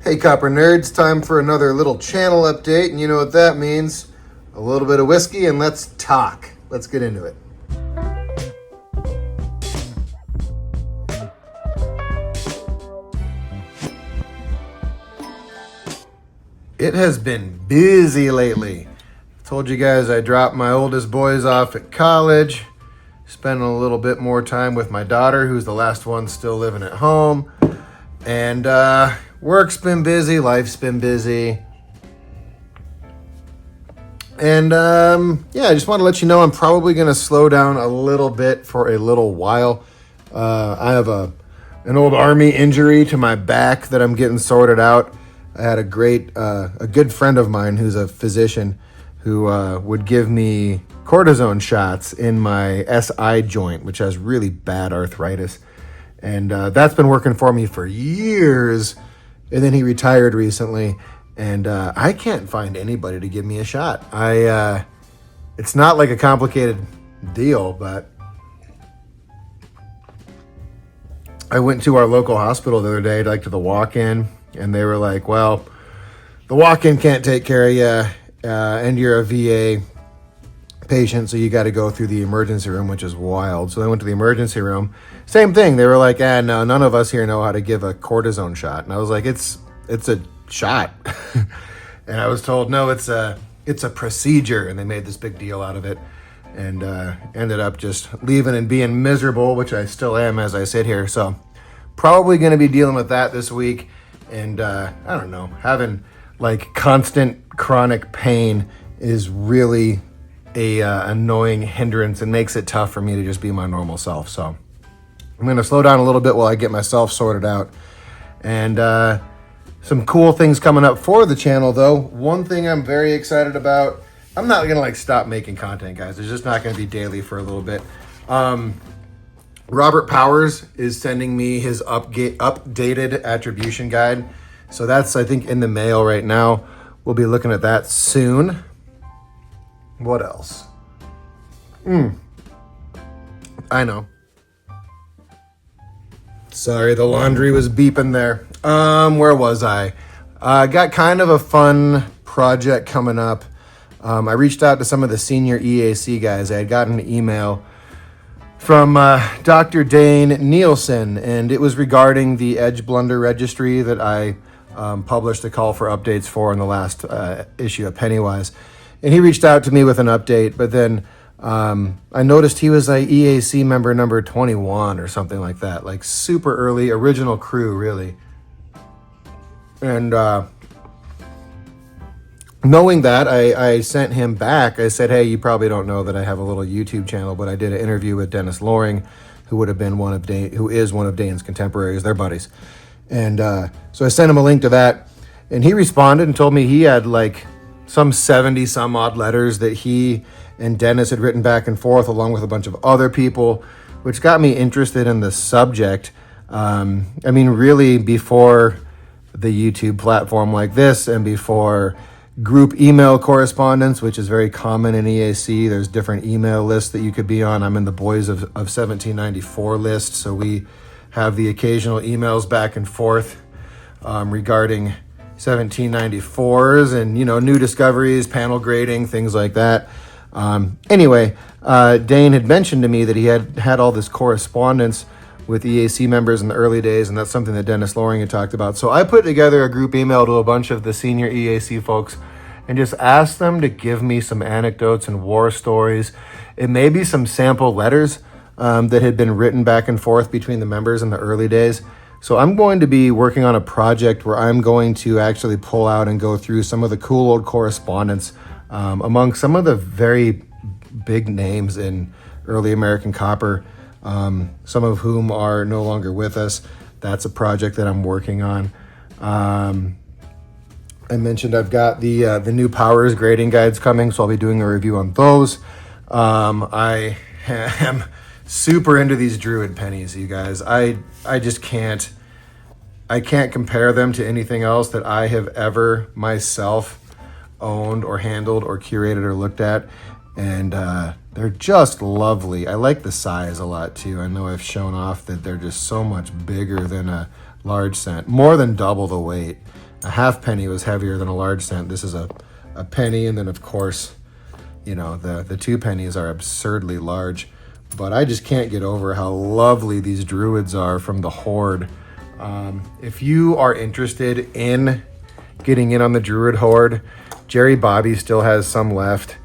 Hey Copper Nerds, time for another little channel update, and you know what that means. A little bit of whiskey and let's talk. Let's get into it. It has been busy lately. I told you guys I dropped my oldest boys off at college, spending a little bit more time with my daughter, who's the last one still living at home. And work's been busy, life's been busy. And I just want to let you know I'm probably going to slow down a little bit for a little while. I have an old Army injury to my back that I'm getting sorted out. I had a good friend of mine who's a physician who would give me cortisone shots in my SI joint, which has really bad arthritis. And that's been working for me for years. And then he retired recently. And I can't find anybody to give me a shot. It's not like a complicated deal, but I went to our local hospital the other day, like to the walk-in. And they were like, well, the walk-in can't take care of you. And you're a VA patient, so you got to go through the emergency room, which is wild. So I went to the emergency room. Same thing. They were like, no, none of us here know how to give a cortisone shot. And I was like, it's a shot. And I was told, no, it's a procedure. And they made this big deal out of it and ended up just leaving and being miserable, which I still am as I sit here. So probably going to be dealing with that this week. And I don't know, having like constant chronic pain is really a annoying hindrance and makes it tough for me to just be my normal self. So I'm going to slow down a little bit while I get myself sorted out. And some cool things coming up for the channel, though. One thing I'm very excited about, I'm not going to stop making content, guys. It's just not going to be daily for a little bit. Robert Powers is sending me his updated attribution guide. So that's, I think, in the mail right now. We'll be looking at that soon. What else? I know. Sorry, the laundry was beeping there. Where was I? Got kind of a fun project coming up. I reached out to some of the senior EAC guys. I had gotten an email from Dr. Dane Nielsen, and it was regarding the Edge Blunder Registry that I published a call for updates for in the last issue of Pennywise. And he reached out to me with an update, but then I noticed he was like EAC member number 21 or something like that, like super early, original crew, really. And knowing that, I sent him back. I said, hey, you probably don't know that I have a little YouTube channel, but I did an interview with Dennis Loring, who is one of Dane's contemporaries. They're buddies. And so I sent him a link to that, and he responded and told me he had like some 70 some odd letters that he and Dennis had written back and forth along with a bunch of other people, which got me interested in the subject. I mean, really before the YouTube platform like this and before group email correspondence, which is very common in EAC. There's different email lists that you could be on. I'm in the Boys of 1794 list, so we have the occasional emails back and forth regarding 1794s and, new discoveries, panel grading, things like that. Anyway, Dane had mentioned to me that he had all this correspondence with EAC members in the early days, and that's something that Dennis Loring had talked about. So I put together a group email to a bunch of the senior EAC folks and just asked them to give me some anecdotes and war stories. It may be some sample letters that had been written back and forth between the members in the early days. So I'm going to be working on a project where I'm going to actually pull out and go through some of the cool old correspondence among some of the very big names in early American copper, some of whom are no longer with us. That's a project that I'm working on. I mentioned I've got the new Powers grading guides coming, so I'll be doing a review on those. I am super into these Druid pennies, you guys. I just can't compare them to anything else that I have ever myself owned or handled or curated or looked at. And they're just lovely. I like the size a lot too. I know I've shown off that they're just so much bigger than a large cent, more than double the weight. A half penny was heavier than a large cent. This is a penny, and then of course, you know, the 2 pennies are absurdly large. But I just can't get over how lovely these Druids are from the Horde. If you are interested in getting in on the Druid Horde, Jerry Bobby still has some left.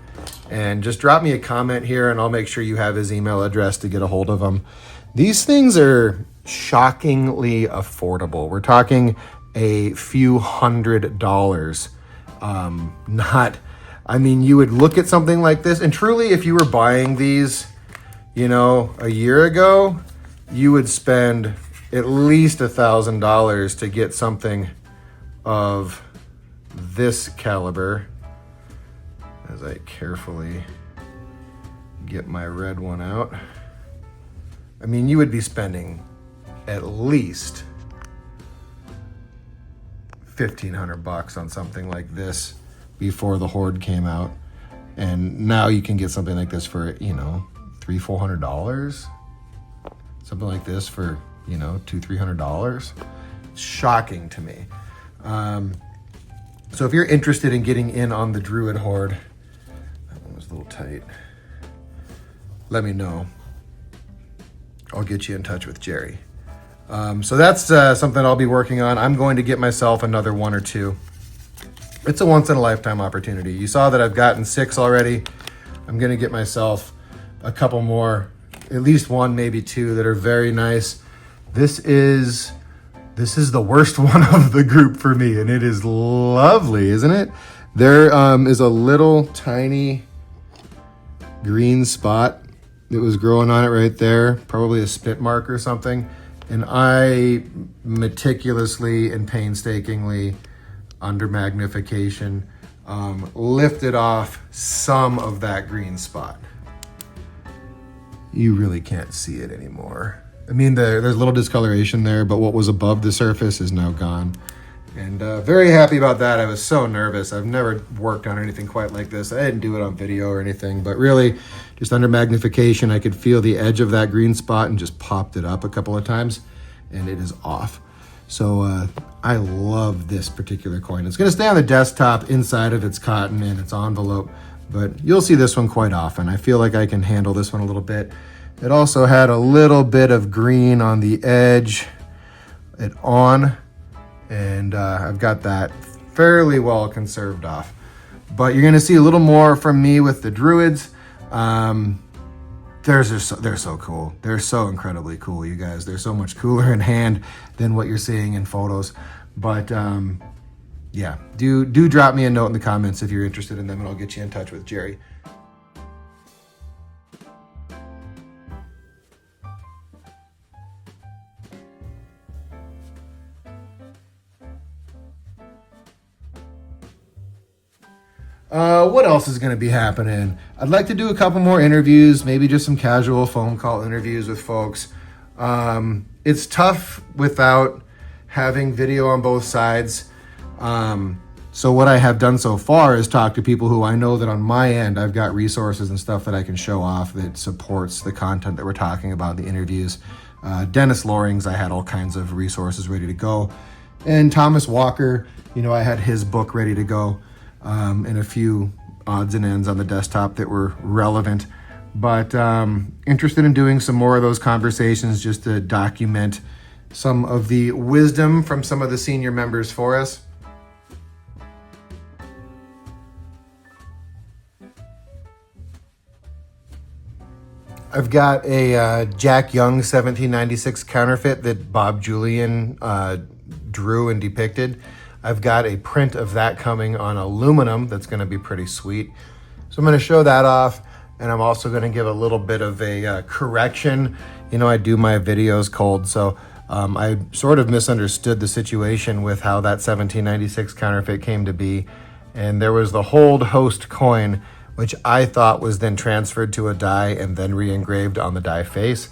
And just drop me a comment here and I'll make sure you have his email address to get a hold of him. These things are shockingly affordable. We're talking a few $100s. I mean, you would look at something like this, and truly, if you were buying these, you know, a year ago, you would spend at least $1,000 to get something of this caliber. As I carefully get my red one out. I mean, you would be spending at least $1,500 on something like this before the Horde came out. And now you can get something like this for, you know, $300-400. Something like this for, you know, $200-300. Shocking to me. So if you're interested in getting in on the Druid Horde, that one was a little tight, let me know. I'll get you in touch with Jerry. So that's something I'll be working on. I'm going to get myself another 1 or 2. It's a once-in-a-lifetime opportunity. You saw that I've gotten 6 already. I'm going to get myself a couple more, at least 1, maybe 2 that are very nice. This is the worst one of the group for me, and it is lovely, isn't it? There is a little tiny green spot that was growing on it right there, probably a spit mark or something. And I meticulously and painstakingly, under magnification, lifted off some of that green spot. You really can't see it anymore. I mean, there's a little discoloration there, but what was above the surface is now gone. And very happy about that. I was so nervous. I've never worked on anything quite like this. I didn't do it on video or anything, but really just under magnification, I could feel the edge of that green spot and just popped it up a couple of times, and it is off. So I love this particular coin. It's going to stay on the desktop inside of its cotton and its envelope, but you'll see this one quite often. I feel like I can handle this one a little bit. It also had a little bit of green on the edge, and I've got that fairly well conserved off. But you're going to see a little more from me with the Druids. They're so cool. They're so incredibly cool, you guys. They're so much cooler in hand than what you're seeing in photos. But yeah, do drop me a note in the comments if you're interested in them, and I'll get you in touch with Jerry. What else is going to be happening? I'd like to do a couple more interviews, maybe just some casual phone call interviews with folks. It's tough without having video on both sides. So what I have done so far is talk to people who I know that on my end, I've got resources and stuff that I can show off that supports the content that we're talking about in the interviews. Dennis Loring's, I had all kinds of resources ready to go. And Thomas Walker, you know, I had his book ready to go. And a few odds and ends on the desktop that were relevant. But interested in doing some more of those conversations just to document some of the wisdom from some of the senior members for us. I've got a Jack Young 1796 counterfeit that Bob Julian drew and depicted. I've got a print of that coming on aluminum that's going to be pretty sweet. So I'm going to show that off, and I'm also going to give a little bit of a correction. You know, I do my videos cold, so I sort of misunderstood the situation with how that 1796 counterfeit came to be. And there was the Hold Host coin, which I thought was then transferred to a die and then re-engraved on the die face.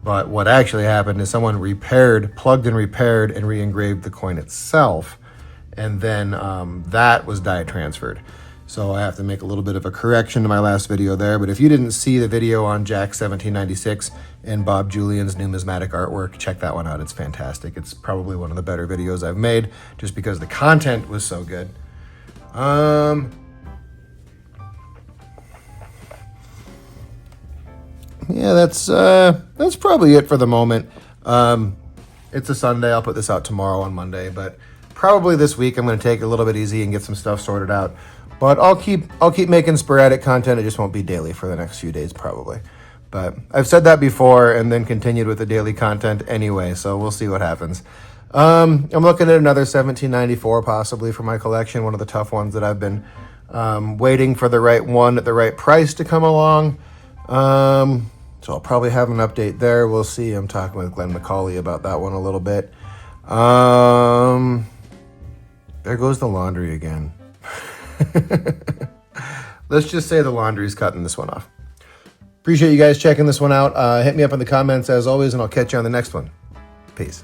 But what actually happened is someone plugged and repaired and re-engraved the coin itself. And then that was die transferred. So I have to make a little bit of a correction to my last video there. But if you didn't see the video on Jack 1796 and Bob Julian's numismatic artwork, check that one out. It's fantastic. It's probably one of the better videos I've made just because the content was so good. Yeah, that's probably it for the moment. It's a Sunday. I'll put this out tomorrow on Monday, but probably this week I'm going to take it a little bit easy and get some stuff sorted out. But I'll keep making sporadic content. It just won't be daily for the next few days probably. But I've said that before and then continued with the daily content anyway, so we'll see what happens. I'm looking at another 1794 possibly for my collection, one of the tough ones that I've been waiting for the right one at the right price to come along. So I'll probably have an update there. We'll see. I'm talking with Glenn McCauley about that one a little bit. There goes the laundry again. Let's just say the laundry's cutting this one off. Appreciate you guys checking this one out. Hit me up in the comments as always, and I'll catch you on the next one. Peace.